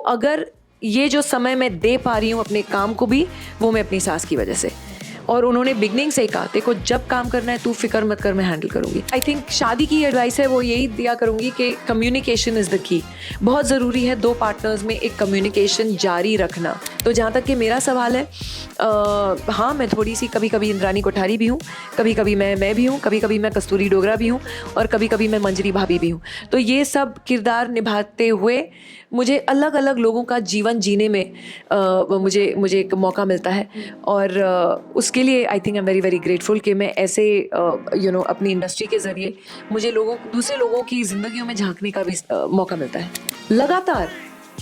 अगर ये जो समय मैं दे पा रही हूँ अपने काम को भी, वो मैं अपनी सास की वजह से। और उन्होंने बिगनिंग से ही कहा, देखो जब काम करना है तू फिक्र मत कर, मैं हैंडल करूँगी। आई थिंक शादी की एडवाइस है वो यही दिया करूँगी कि कम्युनिकेशन इज़ द की। बहुत ज़रूरी है 2 पार्टनर्स में एक कम्युनिकेशन जारी रखना। तो जहाँ तक कि मेरा सवाल है, हाँ मैं थोड़ी सी कभी कभी इंद्रानी कोठारी भी हूँ, कभी कभी मैं भी हूँ, कभी कभी मैं कस्तूरी डोगरा भी हूँ, और कभी कभी मैं मंजरी भाभी भी हूँ। तो ये सब किरदार निभाते हुए मुझे अलग अलग लोगों का जीवन जीने में मुझे एक मौका मिलता है। और उसके लिए I think I am very very grateful कि मैं ऐसे अपनी इंडस्ट्री के ज़रिए मुझे दूसरे लोगों की ज़िंदगियों में झांकने का भी मौका मिलता है। लगातार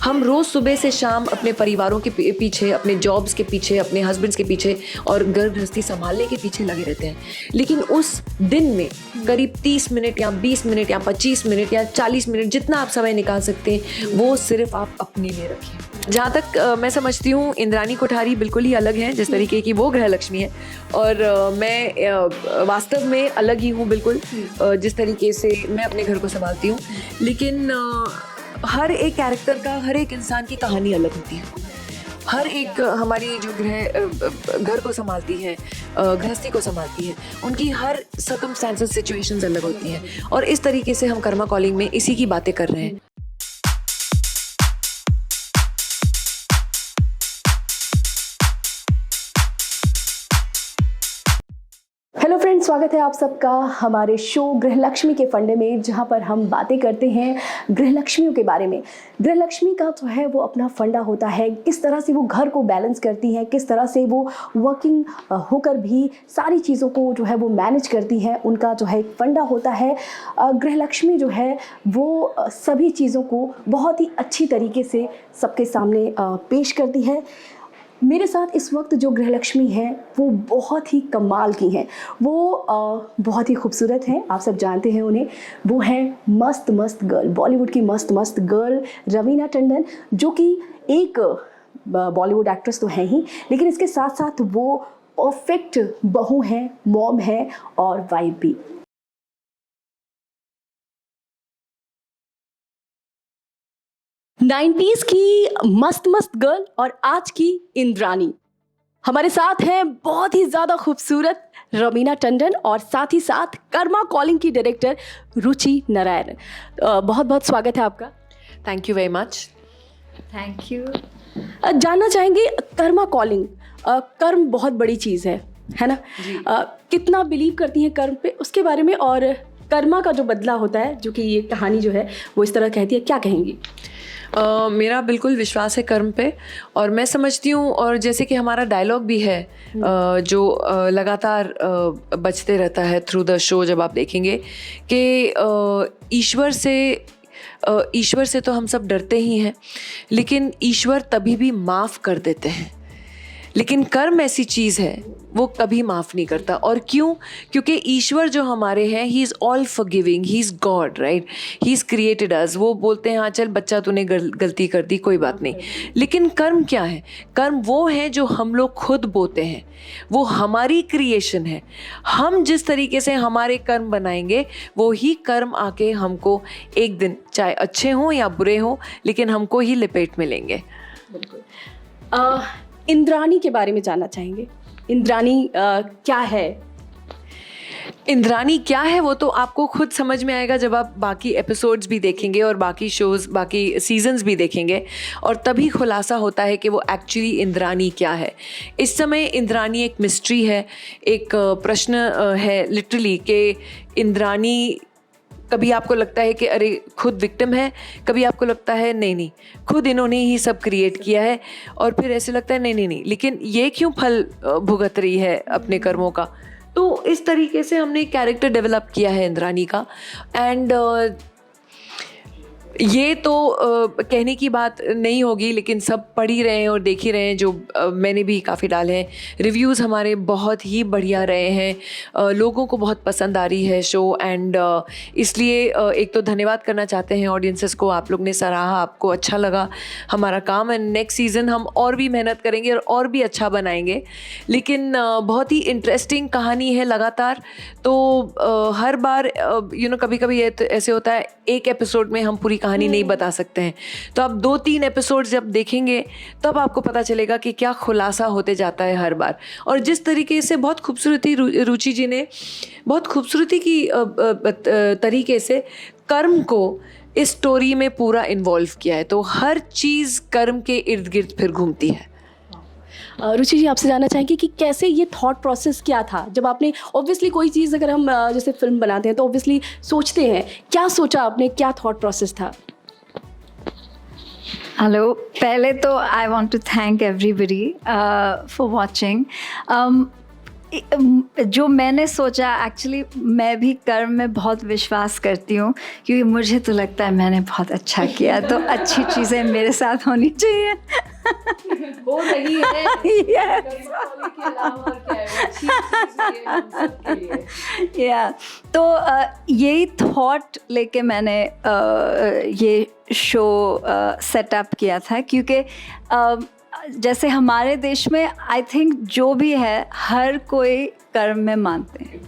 हम रोज़ सुबह से शाम अपने परिवारों के पीछे, अपने जॉब्स के पीछे, अपने हस्बैंड्स के पीछे और घर गृहस्थी संभालने के पीछे लगे रहते हैं, लेकिन उस दिन में करीब 30 मिनट या 20 मिनट या 25 मिनट या 40 मिनट जितना आप समय निकाल सकते हैं, वो सिर्फ आप अपने लिए रखें। जहाँ तक मैं समझती हूँ, इंद्रानी कोठारी बिल्कुल ही अलग है जिस तरीके की वो गृह लक्ष्मी है, और मैं वास्तव में अलग ही हूँ बिल्कुल जिस तरीके से मैं अपने घर को संभालती हूँ। लेकिन हर एक कैरेक्टर का, हर एक इंसान की कहानी अलग होती है। हर एक हमारी जो घर को संभालती है, गृहस्थी को संभालती है, उनकी हर सर्कमस्टेंसेस, सिचुएशंस अलग होती हैं, और इस तरीके से हम कर्मा कॉलिंग में इसी की बातें कर रहे हैं। हेलो फ्रेंड्स, स्वागत है आप सबका हमारे शो गृहलक्ष्मी के फंडे में, जहां पर हम बातें करते हैं गृहलक्ष्मियों के बारे में। गृहलक्ष्मी का जो है वो अपना फंडा होता है, किस तरह से वो घर को बैलेंस करती हैं, किस तरह से वो वर्किंग होकर भी सारी चीज़ों को जो है वो मैनेज करती हैं। उनका जो है एक फंडा होता है। गृहलक्ष्मी जो है वो सभी चीज़ों को बहुत ही अच्छी तरीके से सबके सामने पेश करती है। मेरे साथ इस वक्त जो गृहलक्ष्मी हैं वो बहुत ही कमाल की हैं। वो बहुत ही खूबसूरत हैं, आप सब जानते हैं उन्हें। वो हैं मस्त मस्त गर्ल, बॉलीवुड की मस्त मस्त गर्ल रवीना टंडन, जो कि एक बॉलीवुड एक्ट्रेस तो हैं ही, लेकिन इसके साथ साथ वो परफेक्ट बहू हैं, मॉम हैं और वाइफ भी। नाइन्टीज की मस्त मस्त गर्ल और आज की इंद्रानी। हमारे साथ हैं बहुत ही ज़्यादा खूबसूरत रवीना टंडन और साथ ही साथ कर्मा कॉलिंग की डायरेक्टर रुचि नारायण। बहुत बहुत स्वागत है आपका। Thank you very much. Thank you. जानना चाहेंगे कर्मा कॉलिंग, कर्म बहुत बड़ी चीज़ है ना? कितना बिलीव करती हैं कर्म पे, उसके बारे में, और कर्मा का जो बदला होता है, जो कि ये कहानी जो है वो इस तरह कहती है, क्या कहेंगी? मेरा बिल्कुल विश्वास है कर्म पे, और मैं समझती हूँ, और जैसे कि हमारा डायलॉग भी है जो लगातार बजते रहता है थ्रू द शो, जब आप देखेंगे कि ईश्वर से तो हम सब डरते ही हैं, लेकिन ईश्वर तभी भी माफ़ कर देते हैं। लेकिन कर्म ऐसी चीज़ है वो कभी माफ़ नहीं करता। और क्यों? क्योंकि ईश्वर जो हमारे हैं, he is all forgiving, he is God, right? He is created us. वो बोलते हैं हाँ चल बच्चा तूने गलती कर दी, कोई बात नहीं। लेकिन कर्म क्या है? कर्म वो है जो हम लोग खुद बोते हैं, वो हमारी क्रिएशन है। हम जिस तरीके से हमारे कर्म बनाएंगे, वो ही कर्म आके हमको एक दिन, चाहे अच्छे हों या बुरे हों, लेकिन हमको ही लपेट में लेंगे। बिल्कुल। इंद्रानी के बारे में जानना चाहेंगे। इंद्रानी क्या है? इंद्रानी क्या है वो तो आपको खुद समझ में आएगा जब आप बाकी एपिसोड्स भी देखेंगे और बाकी शोज़, बाकी सीजन्स भी देखेंगे, और तभी खुलासा होता है कि वो एक्चुअली इंद्रानी क्या है। इस समय इंद्रानी एक मिस्ट्री है, एक प्रश्न है लिटरली, कि इंद्रानी कभी आपको लगता है कि अरे खुद विक्टिम है, कभी आपको लगता है नहीं खुद इन्होंने ही सब क्रिएट किया है, और फिर ऐसे लगता है नहीं, लेकिन ये क्यों फल भुगत रही है अपने कर्मों का। तो इस तरीके से हमने कैरेक्टर डेवलप किया है इंद्रानी का। एंड ये तो कहने की बात नहीं होगी, लेकिन सब पढ़ ही रहे हैं और देख ही रहे हैं, जो मैंने भी काफ़ी डाले हैं। रिव्यूज़ हमारे बहुत ही बढ़िया रहे हैं, लोगों को बहुत पसंद आ रही है शो। एंड इसलिए एक तो धन्यवाद करना चाहते हैं ऑडियंसेस को, आप लोग ने सराहा, आपको अच्छा लगा हमारा काम। एंड नेक्स्ट सीज़न हम और भी मेहनत करेंगे और भी अच्छा बनाएंगे। लेकिन बहुत ही इंटरेस्टिंग कहानी है लगातार, तो हर बार कभी कभी ऐसे होता है एक एपिसोड में हम पूरी कहानी नहीं बता सकते हैं। तो आप 2-3 एपिसोड जब देखेंगे तब आपको पता चलेगा कि क्या खुलासा होते जाता है हर बार। और जिस तरीके से बहुत खूबसूरती रुचि जी ने बहुत खूबसूरती की तरीके से कर्म को इस स्टोरी में पूरा इन्वॉल्व किया है, तो हर चीज़ कर्म के इर्द गिर्द फिर घूमती है। रुचि जी, आपसे जानना चाहेंगे कि कैसे ये थॉट प्रोसेस क्या था जब आपने, ऑब्वियसली कोई चीज़ अगर हम जैसे फिल्म बनाते हैं तो ऑब्वियसली सोचते हैं, क्या सोचा आपने, क्या थॉट प्रोसेस था? हेलो, पहले तो I want to thank everybody for watching. जो मैंने सोचा, एक्चुअली मैं भी कर्म में बहुत विश्वास करती हूँ, क्योंकि मुझे तो लगता है मैंने बहुत अच्छा किया, तो अच्छी चीज़ें मेरे साथ होनी चाहिए। हो रही है। या तो यही थॉट लेके मैंने ये शो सेटअप किया था, क्योंकि जैसे हमारे देश में आई थिंक जो भी है हर कोई कर्म में मानते हैं।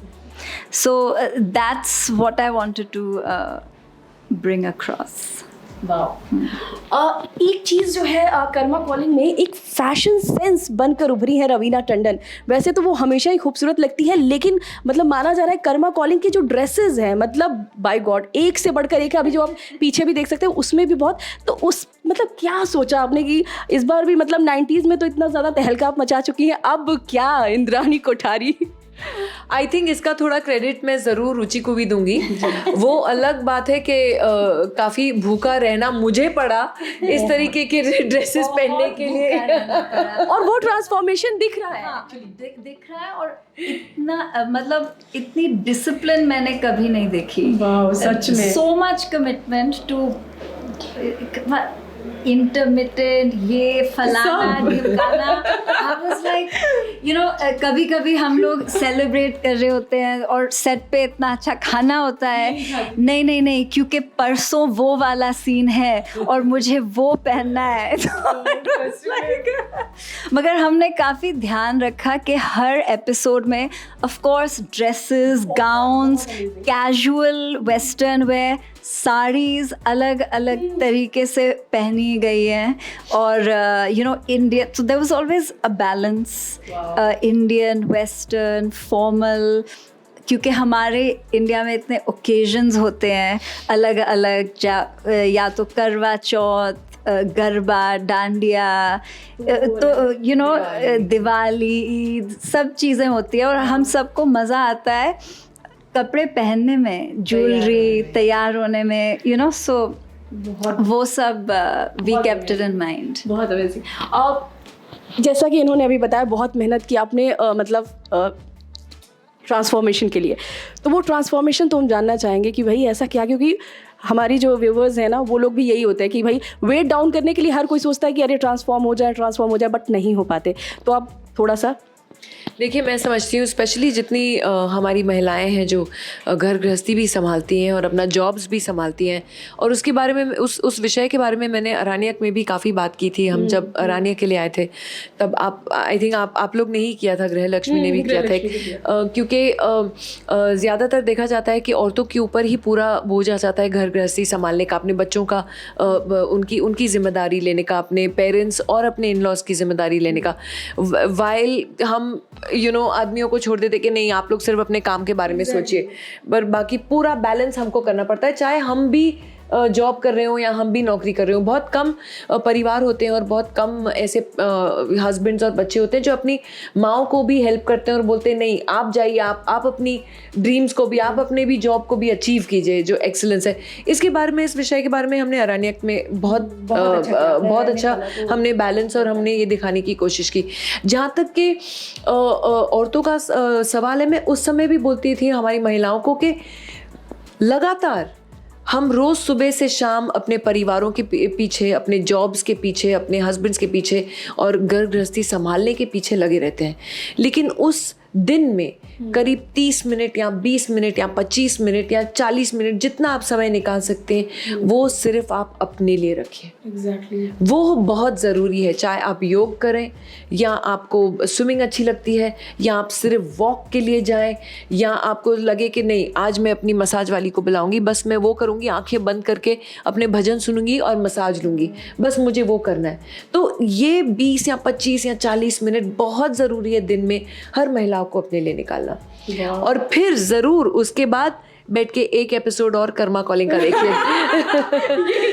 So that's what I wanted to bring across. एक चीज़ जो है कर्मा कॉलिंग में एक फैशन सेंस बनकर उभरी है रवीना टंडन। वैसे तो वो हमेशा ही खूबसूरत लगती है, लेकिन मतलब माना जा रहा है कर्मा कॉलिंग की जो ड्रेसेस हैं, मतलब बाय गॉड एक से बढ़कर एक है। अभी जो आप पीछे भी देख सकते हैं उसमें भी बहुत, तो उस मतलब क्या सोचा आपने कि इस बार भी, मतलब 90s में तो इतना ज़्यादा तहलका मचा चुकी है, अब क्या इंद्राणी कोठारी? आई थिंक इसका थोड़ा क्रेडिट मैं ज़रूर रुचि को भी दूंगी। वो अलग बात है कि काफ़ी भूखा रहना मुझे पड़ा इस तरीके के ड्रेसेस पहनने के लिए, और वो ट्रांसफॉर्मेशन दिख रहा है। हाँ, दिख रहा है, और इतना मतलब इतनी डिसिप्लिन मैंने कभी नहीं देखी। सच में so much commitment to intermittent, ये फलाना ढिमकाना। I was like, you know, कभी कभी हम लोग सेलिब्रेट कर रहे होते हैं और सेट पे इतना अच्छा खाना होता है, नहीं, क्योंकि परसों वो वाला सीन है और मुझे वो पहनना है। मगर हमने काफ़ी ध्यान रखा कि हर एपिसोड में of course dresses, gowns, casual, western wear, saris अलग अलग तरीके से पहनी गई हैं, और you know India, so there was always a balance, Indian, western, formal, क्योंकि हमारे इंडिया में इतने ओकेजन्स होते हैं अलग अलग, या तो करवा चौथ, गरबा, डांडिया, तो यू नो दिवाली, ईद, सब चीज़ें होती हैं, और हम सबको मज़ा आता है कपड़े पहनने में, ज्वेलरी तैयार होने में, यू नो, सो वो सब we kept it in mind. बहुत अमेजिंग। जैसा कि इन्होंने अभी बताया, बहुत मेहनत की आपने मतलब ट्रांसफॉर्मेशन के लिए, तो वो ट्रांसफॉर्मेशन तो हम जानना चाहेंगे कि भाई ऐसा क्या, क्योंकि हमारी जो व्यूवर्स हैं ना, वो लोग भी यही होते हैं कि भाई वेट डाउन करने के लिए हर कोई सोचता है कि अरे ट्रांसफॉर्म हो जाए, बट नहीं हो पाते। तो आप थोड़ा सा देखिए, मैं समझती हूँ स्पेशली जितनी हमारी महिलाएं हैं जो घर गृहस्थी भी संभालती हैं और अपना जॉब्स भी संभालती हैं, और उसके बारे में उस विषय के बारे में मैंने अरानियक में भी काफ़ी बात की थी। हम जब अरानियक के लिए आए थे तब आई थिंक आप लोग ने ही किया था, गृह लक्ष्मी ने भी किया था, क्योंकि ज़्यादातर देखा जाता है कि औरतों के ऊपर ही पूरा बोझ आ जाता है घर गृहस्थी संभालने का, अपने बच्चों का, उनकी जिम्मेदारी लेने का, अपने पेरेंट्स और अपने इन लॉज की जिम्मेदारी लेने का, वाइल हम आदमियों को छोड़ देते कि नहीं आप लोग सिर्फ अपने काम के बारे में सोचिए, पर बाकी पूरा बैलेंस हमको करना पड़ता है, चाहे हम भी जॉब कर रहे हो या हम भी नौकरी कर रहे हो। बहुत कम परिवार होते हैं और बहुत कम ऐसे हस्बैंड्स और बच्चे होते हैं जो अपनी माओ को भी हेल्प करते हैं और बोलते हैं नहीं आप जाइए, आप अपनी ड्रीम्स को भी, आप अपने भी जॉब को भी अचीव कीजिए, जो एक्सीलेंस है। इसके बारे में, इस विषय के बारे में हमने अरानियक में बहुत अच्छा हमने बैलेंस और हमने ये दिखाने की कोशिश की। जहाँ तक कि औरतों का सवाल है, मैं उस समय भी बोलती थी हमारी महिलाओं को कि लगातार हम रोज़ सुबह से शाम अपने परिवारों के पीछे, अपने जॉब्स के पीछे, अपने हस्बैंड्स के पीछे और घर गृहस्थी संभालने के पीछे लगे रहते हैं, लेकिन उस दिन में करीब 30 मिनट या 20 मिनट या 25 मिनट या 40 मिनट जितना आप समय निकाल सकते हैं वो सिर्फ आप अपने लिए रखिए। एग्जैक्टली। वो बहुत ज़रूरी है, चाहे आप योग करें या आपको स्विमिंग अच्छी लगती है या आप सिर्फ वॉक के लिए जाएं या आपको लगे कि नहीं आज मैं अपनी मसाज वाली को बुलाऊंगी, बस मैं वो करूंगी, आंखें बंद करके अपने भजन सुनूंगी और मसाज लूंगी, बस मुझे वो करना है। तो ये 20 या 25 या 40 मिनट बहुत ज़रूरी है दिन में हर महिलाओं को अपने लिए निकालना। और फिर ज़रूर उसके बाद बैठ के एक एपिसोड और कर्मा कॉलिंग का देखिए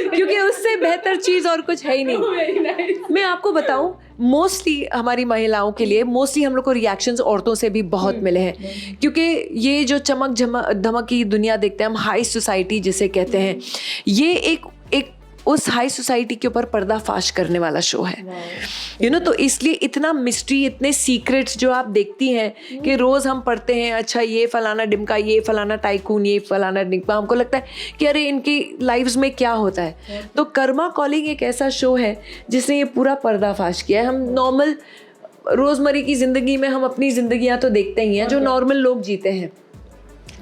क्योंकि उससे बेहतर चीज़ और कुछ है ही नहीं। मैं आपको बताऊं, मोस्टली हमारी महिलाओं के लिए मोस्टली हम लोग को रिएक्शंस औरतों से भी बहुत मिले हैं, क्योंकि ये जो चमक धमक की दुनिया देखते हैं हम, हाई सोसाइटी जिसे कहते हैं, ये एक उस हाई सोसाइटी के ऊपर पर्दाफाश करने वाला शो है। तो इसलिए इतना मिस्ट्री, इतने सीक्रेट्स जो आप देखती हैं कि रोज़ हम पढ़ते हैं, अच्छा ये फलाना डिमका, ये फलाना टाइकून, ये फलाना डिमका, हमको लगता है कि अरे इनकी लाइफ्स में क्या होता है। तो कर्मा कॉलिंग एक ऐसा शो है जिसने ये पूरा पर्दाफाश किया है। हम नॉर्मल रोज़मर्रा की ज़िंदगी में हम अपनी ज़िंदगियाँ तो देखते ही हैं जो नॉर्मल लोग जीते हैं,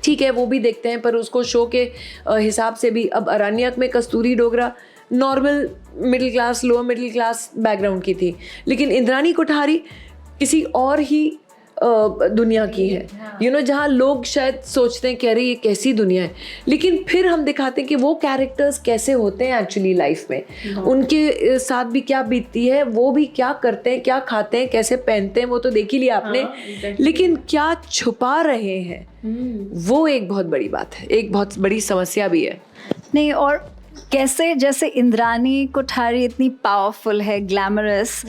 ठीक है, वो भी देखते हैं, पर उसको शो के हिसाब से भी। अब अरण्यक में Kasturi Dogra normal middle class, lower middle class background की थी, लेकिन इंद्रानी कोठारी किसी और ही दुनिया की है, जहाँ लोग शायद सोचते हैं कि अरे ये कैसी दुनिया है, लेकिन फिर हम दिखाते हैं कि वो कैरेक्टर्स कैसे होते हैं एक्चुअली लाइफ में, उनके साथ भी क्या बीतती है, वो भी क्या करते हैं, क्या खाते हैं, कैसे पहनते हैं, वो तो देख ही लिया आपने, लेकिन क्या छुपा रहे हैं वो एक बहुत बड़ी बात है, एक बहुत बड़ी समस्या भी है। नहीं, और कैसे जैसे इंद्रानी कोठारी इतनी पावरफुल है, ग्लैमरस,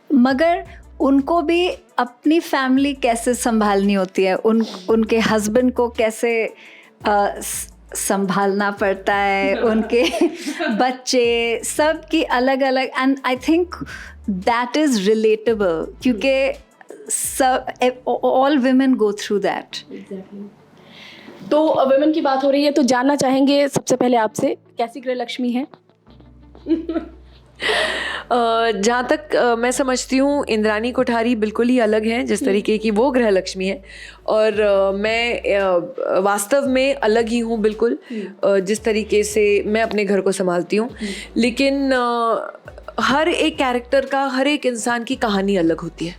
मगर उनको भी अपनी फैमिली कैसे संभालनी होती है, उनके हस्बैंड को कैसे संभालना पड़ता है, उनके बच्चे, सब की अलग अलग, and I think that is relatable क्योंकि सब all women go through that. तो वुमेन की बात हो रही है तो जानना चाहेंगे सबसे पहले आपसे, कैसी गृहलक्ष्मी है? जहाँ तक मैं समझती हूँ इंद्रानी कोठारी बिल्कुल ही अलग है जिस तरीके की वो गृहलक्ष्मी है, और मैं वास्तव में अलग ही हूँ बिल्कुल जिस तरीके से मैं अपने घर को संभालती हूँ। लेकिन हर एक कैरेक्टर का, हर एक इंसान की कहानी अलग होती है।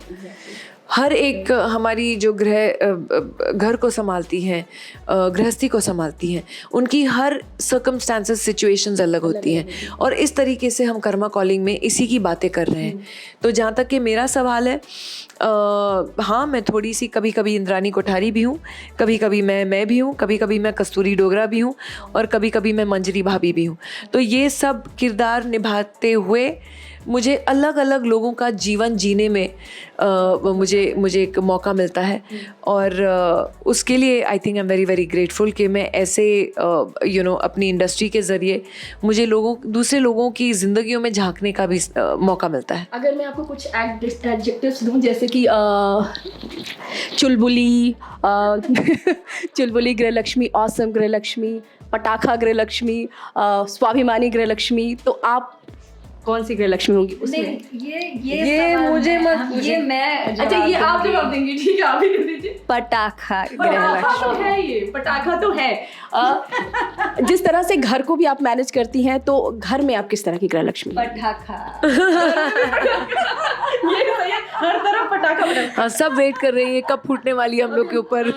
हर एक हमारी जो घर को संभालती हैं, गृहस्थी को संभालती हैं, उनकी हर सर्कमस्टांसेस, सिचुएशंस अलग होती हैं, और इस तरीके से हम कर्मा कॉलिंग में इसी की बातें कर रहे हैं। तो जहाँ तक कि मेरा सवाल है, हाँ मैं थोड़ी सी कभी कभी इंद्रानी कोठारी भी हूँ, कभी कभी मैं भी हूँ, कभी कभी मैं कस्तूरी डोगरा भी हूँ, और कभी कभी मैं मंजरी भाभी भी हूँ। तो ये सब किरदार निभाते हुए मुझे अलग अलग लोगों का जीवन जीने में मुझे एक मौका मिलता है, और उसके लिए I think I am very very grateful कि मैं ऐसे अपनी इंडस्ट्री के ज़रिए मुझे दूसरे लोगों की ज़िंदगियों में झांकने का भी मौका मिलता है। अगर मैं आपको कुछ एडजेक्टिव्स दूं, जैसे कि चुलबुली चुलबुली गृहलक्ष्मी, ऑसम गृहलक्ष्मी, पटाखा गृहलक्ष्मी, स्वाभिमानी गृहलक्ष्मी, तो आप कौन सी गृहलक्ष्मी होंगी उसमें? ये मुझे मत, ये मैं, अच्छा ये आप जवाब देंगे, ठीक है आप ही दे दीजिए। पटाखा गृहलक्ष्मी तो है, ये पटाखा तो है। जिस तरह से घर को भी आप मैनेज करती हैं, तो घर में आप किस तरह की गृहलक्ष्मी? पटाखा। ये सही है, हर तरफ पटाखा। हाँ, सब वेट कर रहे हैं कब फूटने वाली है हम लोग के ऊपर।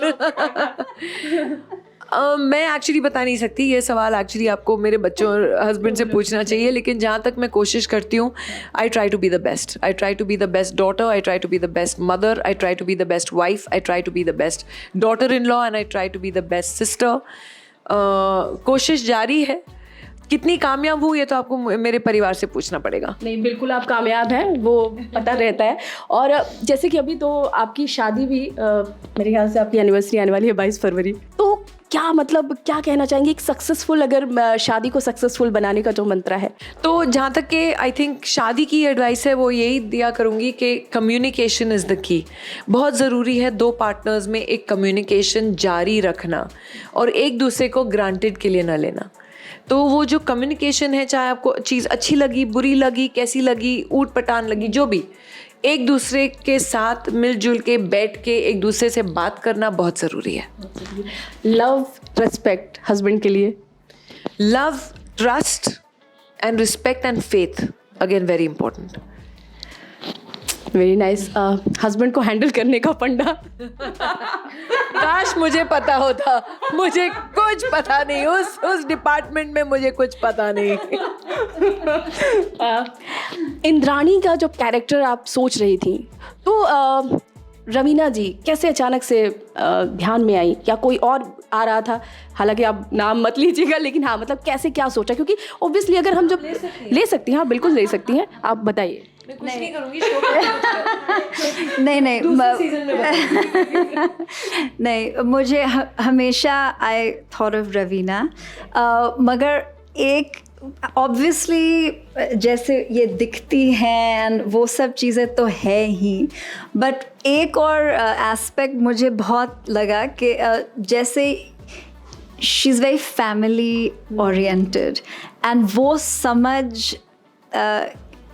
मैं एक्चुअली बता नहीं सकती, ये सवाल एक्चुअली आपको मेरे बच्चों और हस्बैंड से पूछना चाहिए, लेकिन जहाँ तक मैं कोशिश करती हूँ, I try to be the best, I try to be the best daughter, I try to be the best mother, I try to be the best wife, I try to be the best daughter in law, and I try to be the best sister. कोशिश जारी है, कितनी कामयाब हूँ ये तो आपको मेरे परिवार से पूछना पड़ेगा। नहीं, बिल्कुल आप कामयाब हैं, वो पता रहता है। और जैसे कि अभी तो आपकी शादी भी मेरे ख्याल से आपकी एनिवर्सरी आने वाली है 22 फरवरी, तो क्या मतलब क्या कहना चाहेंगे एक सक्सेसफुल, अगर शादी को सक्सेसफुल बनाने का जो मंत्र है? तो जहाँ तक कि आई थिंक शादी की एडवाइस है वो यही दिया करूँगी कि कम्युनिकेशन इज़ द की। बहुत ज़रूरी है दो पार्टनर्स में एक कम्युनिकेशन जारी रखना और एक दूसरे को ग्रांटेड के लिए ना लेना। तो वो जो कम्युनिकेशन है, चाहे आपको चीज़ अच्छी लगी, बुरी लगी, कैसी लगी, ऊट पटांग लगी, जो भी, एक दूसरे के साथ मिलजुल के बैठ के एक दूसरे से बात करना बहुत ज़रूरी है. लव, रिस्पेक्ट हस्बैंड के लिए. Love, trust and respect and faith, again very important. Very nice. Husband को हैंडल करने का फंडा. काश मुझे पता होता, मुझे कुछ पता नहीं, उस डिपार्टमेंट में मुझे कुछ पता नहीं. इंद्राणी का जो कैरेक्टर आप सोच रही थी, तो रवीना जी कैसे अचानक से ध्यान में आई, या कोई और आ रहा था? हालांकि आप नाम मत लीजिएगा, लेकिन हाँ, मतलब कैसे क्या सोचा, क्योंकि ऑब्वियसली अगर हम जब ले सकती हैं, हाँ बिल्कुल ले सकती हैं, आप बताइए. मैं कुछ नहीं करूँगी शो पे. नहीं सीजन में नहीं, मुझे हमेशा आई थॉट ऑफ रवीना, मगर एक ऑब्वियसली जैसे ये दिखती हैं एंड वो सब चीज़ें तो है ही, बट एक और एस्पेक्ट मुझे बहुत लगा कि जैसे she is very family oriented, and वो समझ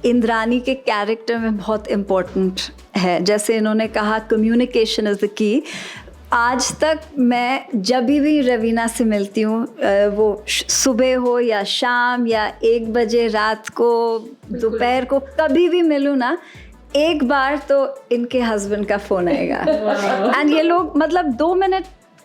इंद्रानी के कैरेक्टर में बहुत इम्पोर्टेंट है. जैसे इन्होंने कहा कम्युनिकेशन इज़ द की. आज तक मैं जब भी रवीना से मिलती हूँ, वो सुबह हो या शाम या 1 बजे रात को, दोपहर को, कभी भी मिलूँ ना, एक बार तो इनके हस्बैंड का फ़ोन आएगा. एंड ये लोग मतलब 2 मिनट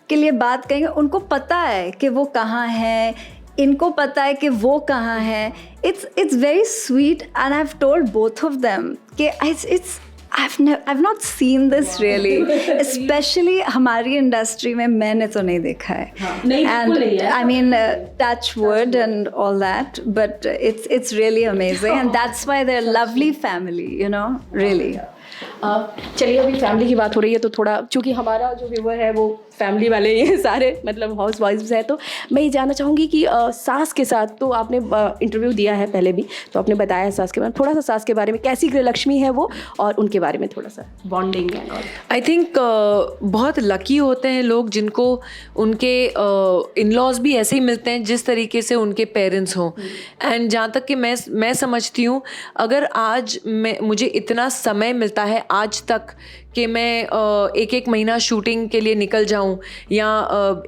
के लिए बात करेंगे. उनको पता है कि वो कहाँ है, इनको पता है कि वो कहाँ है. It's very sweet, and I've told both of them कि I've not seen this really, especially हमारी इंडस्ट्री में मैंने तो नहीं देखा है. And I mean touch wood and all that, but it's really amazing, and that's why they're a lovely family, you know, really. चलिए, अभी फैमिली की बात हो रही है, तो थोड़ा, चूँकि हमारा जो व्यूवर है वो फैमिली वाले ही हैं सारे, मतलब हाउस वाइफ्स है, तो मैं ये जानना चाहूँगी कि सास के साथ तो आपने इंटरव्यू दिया है पहले भी, तो आपने बताया है सास के बारे में, थोड़ा सा सास के बारे में, कैसी गृहलक्ष्मी है वो, और उनके बारे में थोड़ा सा bonding and all. I think बहुत लकी होते हैं लोग जिनको उनके इन लॉज भी ऐसे ही मिलते हैं जिस तरीके से उनके पेरेंट्स हों. एंड जहाँ तक कि मैं समझती हूँ, अगर आज मुझे इतना समय मिलता है आज तक कि मैं 1-1 महीना शूटिंग के लिए निकल जाऊं, या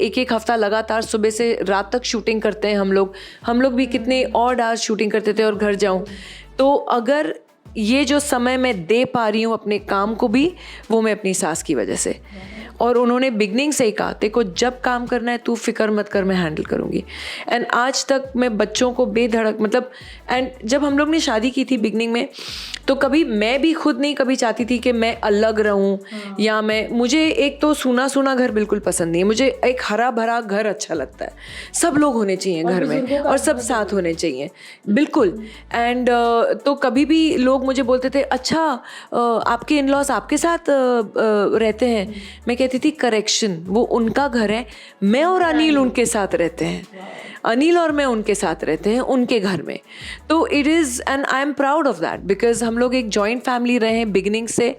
1-1 हफ्ता लगातार सुबह से रात तक शूटिंग करते हैं हम लोग भी कितने और आवर्स शूटिंग करते थे और घर जाऊं, तो अगर ये जो समय मैं दे पा रही हूँ अपने काम को भी, वो मैं अपनी सास की वजह से. और उन्होंने बिगनिंग से ही कहा, देखो जब काम करना है तू फिक्र मत कर, मैं हैंडल करूँगी. एंड आज तक मैं बच्चों को बेधड़क, मतलब, एंड जब हम लोग ने शादी की थी बिगनिंग में, तो कभी मैं भी खुद नहीं कभी चाहती थी कि मैं अलग रहूं, या मुझे एक तो सूना घर बिल्कुल पसंद नहीं है. मुझे एक हरा भरा घर अच्छा लगता है, सब लोग होने चाहिए घर में और सब साथ होने चाहिए, बिल्कुल. एंड तो कभी भी लोग मुझे बोलते थे, अच्छा आपके इन लॉज आपके साथ रहते हैं? मैं कहती थी करेक्शन, वो उनका घर है, मैं और अनिल उनके साथ रहते हैं, अनिल और मैं उनके साथ रहते हैं उनके घर में. तो it is, and I am proud of that, because हम लोग एक जॉइंट फैमिली रहे हैं बिगिनिंग से.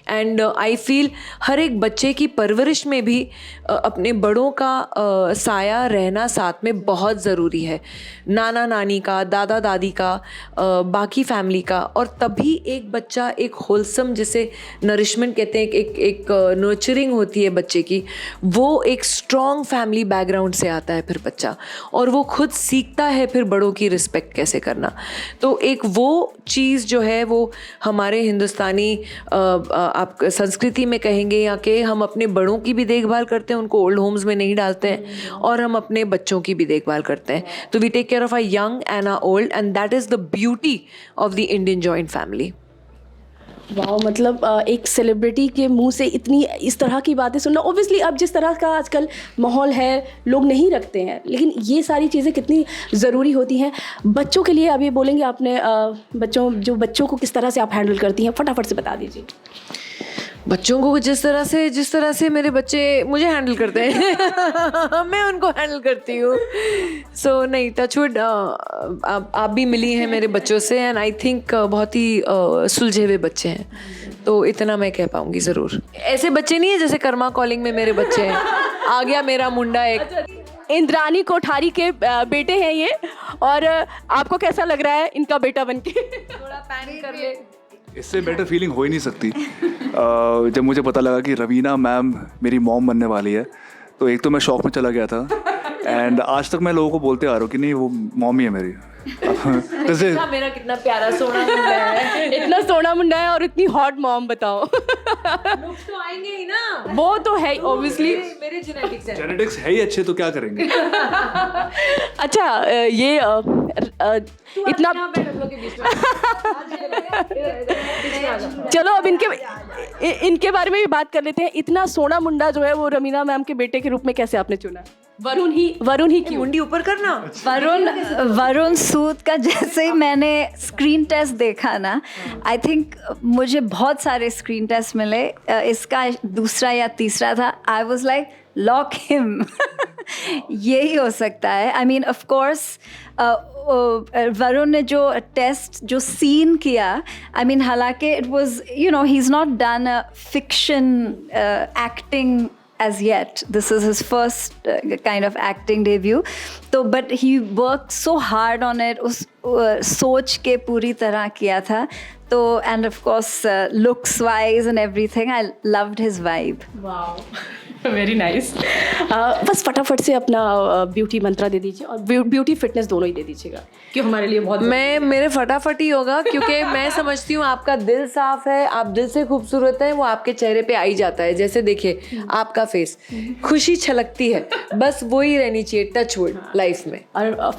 एंड आई फील हर एक बच्चे की परवरिश में भी अपने बड़ों का साया रहना साथ में बहुत ज़रूरी है, नाना नानी का, दादा दादी का, बाकी फैमिली का. और तभी एक बच्चा एक होलसम, जिसे नरिशमेंट कहते हैं, एक नर्चरिंग होती है बच्चे की, वो एक स्ट्रॉन्ग फैमिली बैकग्राउंड से आता है फिर बच्चा, और वो खुद सीखता है फिर बड़ों की रिस्पेक्ट कैसे करना. तो एक वो चीज़ जो है वो हमारे हिंदुस्तानी आप संस्कृति में कहेंगे, या कि हम अपने बड़ों की भी देखभाल करते हैं, उनको ओल्ड होम्स में नहीं डालते हैं, और हम अपने बच्चों की भी देखभाल करते हैं. तो we take care of our young and our old, and that is the beauty of the Indian joint family. वाह, मतलब एक सेलिब्रिटी के मुंह से इतनी इस तरह की बातें सुनना, ऑब्वियसली अब जिस तरह का आजकल माहौल है लोग नहीं रखते हैं, लेकिन ये सारी चीज़ें कितनी ज़रूरी होती हैं बच्चों के लिए. अब ये बोलेंगे आपने बच्चों को किस तरह से आप हैंडल करती हैं, फटाफट से बता दीजिए. बच्चों को जिस तरह से मेरे बच्चे मुझे हैंडल करते हैं मैं उनको हैंडल करती हूँ. सो नहीं, टचवुड आप भी मिली हैं मेरे बच्चों से, एंड आई थिंक बहुत ही सुलझे हुए बच्चे हैं, तो इतना मैं कह पाऊँगी ज़रूर. ऐसे बच्चे नहीं है जैसे कर्मा कॉलिंग में मेरे बच्चे हैं, आ गया मेरा मुंडा एक. इंद्रानी कोठारी के बेटे हैं ये, और आपको कैसा लग रहा है इनका बेटा बनके? थोड़ा पैन कर ले। इससे बेटर फीलिंग हो ही नहीं सकती। जब मुझे पता लगा कि रवीना मैम मेरी मॉम बनने वाली है, तो एक तो मैं शौक में चला गया था, एंड आज तक मैं लोगों को बोलते आ रहा हूँ कि नहीं वो मॉम ही है मेरी। जैसे मेरा कितना प्यारा सोना मुंडा है। इतना सोना मुंडा है और इतनी हॉट मॉम, बताओ। लुक्स तो आएंगे ही ना, वो तो है ऑब्वियसली। मेरे जेनेटिक्स है। जेनेटिक्स है ही अच्छे, तो क्या करेंगे। अच्छा ये इतना चलो अब इनके बारे में भी बात कर लेते हैं। इतना सोना मुंडा जो है वो रमीना मैम के बेटे के रूप में कैसे आपने चुना? वरुण ही क्यों? मुंडी ऊपर करना। वरुण सूद का जैसे ही मैंने स्क्रीन टेस्ट देखा ना, आई थिंक मुझे बहुत सारे स्क्रीन टेस्ट मिले, इसका दूसरा या तीसरा था। I was like lock him. यही हो सकता है। I mean of course Varun ने जो टेस्ट जो सीन किया, आई मीन हालांकि it was you know he is not done a fiction acting as yet. This is his first kind of acting debut. तो but he worked so hard on it. उस सोच के पूरी तरह किया था. तो and of course looks wise and everything, I loved his vibe. Wow, very nice. बस फटाफट से अपना ब्यूटी मंत्रा दे दीजिए और ब्यूटी फिटनेस दोनों ही दे दीजिएगा, क्यों हमारे लिए बहुत मेरे फटाफट ही होगा, क्योंकि मैं समझती हूँ आपका दिल साफ है, आप दिल से खूबसूरत हैं, वो आपके चेहरे पे आ ही जाता है। जैसे देखिए आपका फेस, खुशी छलकती है, बस वही रहनी चाहिए टचवुड लाइफ में। और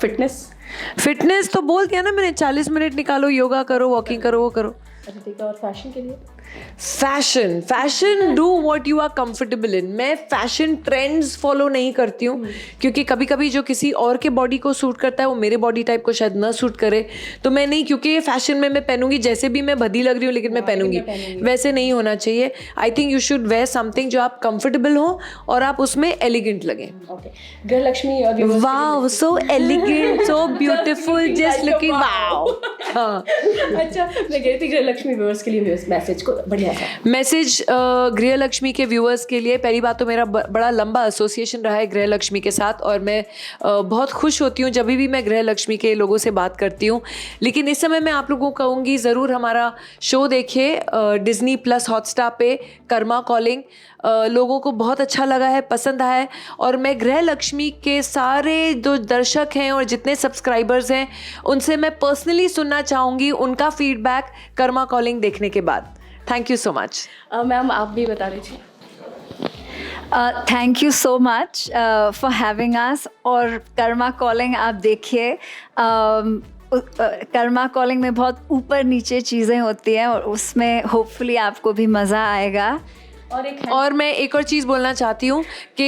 फिटनेस तो बोल दिया ना मैंने, 40 मिनट निकालो, योगा करो, वॉकिंग करो, वो करो। अच्छा ठीक है। और फैशन के लिए? Fashion do what you are comfortable in. मैं फैशन ट्रेंड्स फॉलो नहीं करती हूँ, क्योंकि कभी कभी जो किसी और के बॉडी को सूट करता है वो मेरे बॉडी टाइप को शायद ना सूट करे, तो मैं नहीं, क्योंकि ये फैशन में मैं पहनूंगी, जैसे भी मैं भद्दी लग रही हूँ लेकिन मैं पहनूंगी, वैसे नहीं होना चाहिए। I think you should wear something जो आप कंफर्टेबल हो और आप उसमें एलिगेंट लगे। Grihalakshmi wow, so elegant, so beautiful, just looking wow. हाँ अच्छा, मैं कह रही थी गृहलक्ष्मी व्यूअर्स के लिए मैसेज को बढ़िया सा मैसेज। गृहलक्ष्मी के व्यूअर्स के लिए पहली बात तो मेरा बड़ा लंबा एसोसिएशन रहा है गृहलक्ष्मी के साथ, और मैं बहुत खुश होती हूँ जब भी मैं गृहलक्ष्मी के लोगों से बात करती हूँ। लेकिन इस समय मैं आप लोगों को कहूँगी ज़रूर हमारा शो देखिए डिज्नी प्लस हॉटस्टार पे, कर्मा कॉलिंग। लोगों को बहुत अच्छा लगा है, पसंद आया है, और मैं गृहलक्ष्मी के सारे जो दर्शक हैं और जितने सब्सक्राइबर्स हैं उनसे मैं पर्सनली सुनना चाहूँगी उनका फीडबैक कर्मा कॉलिंग देखने के बाद। Thank you so much. Ma'am आप भी बता दीजिए। Thank you so much for having us. और कर्मा कॉलिंग आप देखिए, कर्मा कॉलिंग में बहुत ऊपर नीचे चीज़ें होती हैं और उसमें होपफुली आपको भी मज़ा आएगा। और मैं एक और चीज़ बोलना चाहती हूँ कि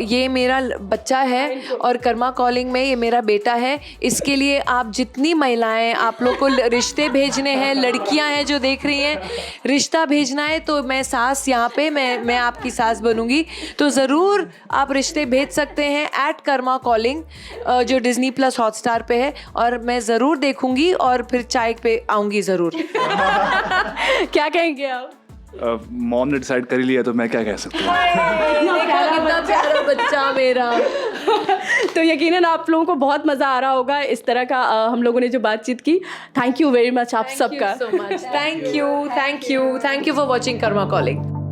ये मेरा बच्चा है और कर्मा कॉलिंग में ये मेरा बेटा है। इसके लिए आप जितनी महिलाएं, आप लोग को रिश्ते भेजने हैं, लड़कियां हैं जो देख रही हैं, रिश्ता भेजना है, तो मैं सास यहाँ पे मैं आपकी सास बनूंगी, तो ज़रूर आप रिश्ते भेज सकते हैं @कर्मा कॉलिंग जो डिज्नी प्लस हॉटस्टार पे है, और मैं ज़रूर देखूंगी और फिर चाय पे आऊँगी ज़रूर। क्या कहेंगे आप? मॉम ने डिसाइड कर ही लिया, तो मैं क्या कह सकता हूँ। कितना प्यारा बच्चा मेरा। तो यकीनन आप लोगों को बहुत मज़ा आ रहा होगा इस तरह का हम लोगों ने जो बातचीत की। थैंक यू वेरी मच आप सबका। Thank you for watching Karma calling.